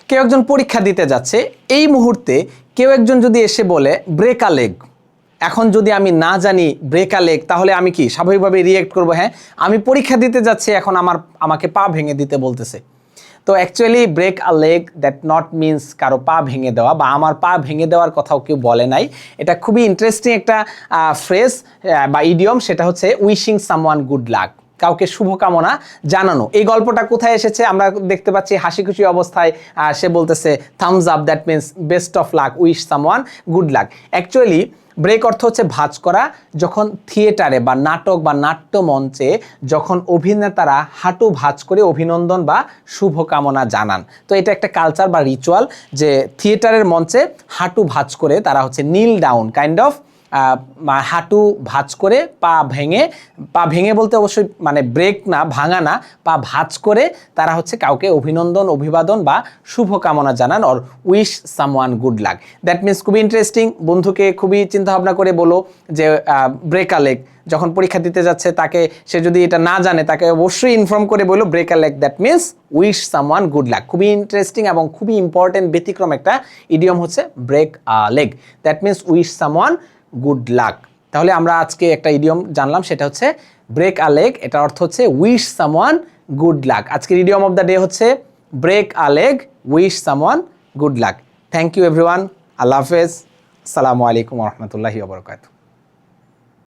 কেউ একজন পরীক্ষা দিতে যাচ্ছে, এই মুহূর্তে কেউ একজন যদি এসে বলে ব্রেক আ লেগ, এখন যদি আমি না জানি ব্রেক আ লেগ, তাহলে আমি কি স্বাভাবিকভাবে রিয়েক্ট করবো, হ্যাঁ আমি পরীক্ষা দিতে যাচ্ছি, এখন আমাকে পা ভেঙে দিতে বলতেছে। তো actually break a leg that not means কারো পা ভেঙে দেওয়া, বা আমার পা ভেঙে দেওয়ার কথাও কেউ বলে নাই। এটা খুবই ইন্টারেস্টিং একটা ফ্রেজ বা ইডিয়ম, সেটা হচ্ছে উইশিং সামওয়ান গুড লাক, কাউকে শুভকামনা জানানো। এই গল্পটা কোথায় এসেছে? আমরা দেখতে পাচ্ছি হাসি খুশি অবস্থায় সে বলতেছে thumbs up, that means best of luck, wish someone good luck. Actually break অর্থ হচ্ছে ভাঁজ করা। যখন থিয়েটারে বা নাটক বা নাট্যমঞ্চে যখন অভিনেতারা হাঁটু ভাঁজ করে অভিনন্দন বা শুভকামনা জানান, তো এটা একটা কালচার বা রিচুয়াল যে থিয়েটারের মঞ্চে হাঁটু ভাঁজ করে তারা হচ্ছে নীল ডাউন কাইন্ড অফ হাঁটু ভাঁজ করে পা ভেঙে বলতে অবশ্যই মানে ব্রেক না, ভাঙা না, পা ভাঁজ করে তারা হচ্ছে কাউকে অভিনন্দন অভিবাদন বা শুভকামনা জানান, or wish someone good lakh. That means খুবই ইন্টারেস্টিং। বন্ধুকে খুবই চিন্তা ভাবনা করে বলো যে ব্রেক আ লেগ, যখন পরীক্ষা দিতে যাচ্ছে তাকে, সে যদি এটা না জানে তাকে অবশ্যই ইনফর্ম করে বলো break a leg, that means wish someone good luck. খুবই ইন্টারেস্টিং এবং খুবই ইম্পর্টেন্ট ব্যতিক্রম একটা ইডিয়ম হচ্ছে break a leg, that means wish someone good luck. তাহলে আমরা আজকে একটা ইডিয়ম জানলাম, সেটা হচ্ছে ব্রেক আ লেগ, এটার অর্থ হচ্ছে উইশ সামওয়ান গুড লাক। আজকের ইডিয়ম অফ দ্য ডে হচ্ছে break a leg, wish someone good luck. Thank you everyone, আল্লাহ হাফেজ, আসসালামু আলাইকুম ওয়া রাহমাতুল্লাহি ওয়া বারাকাতুহু।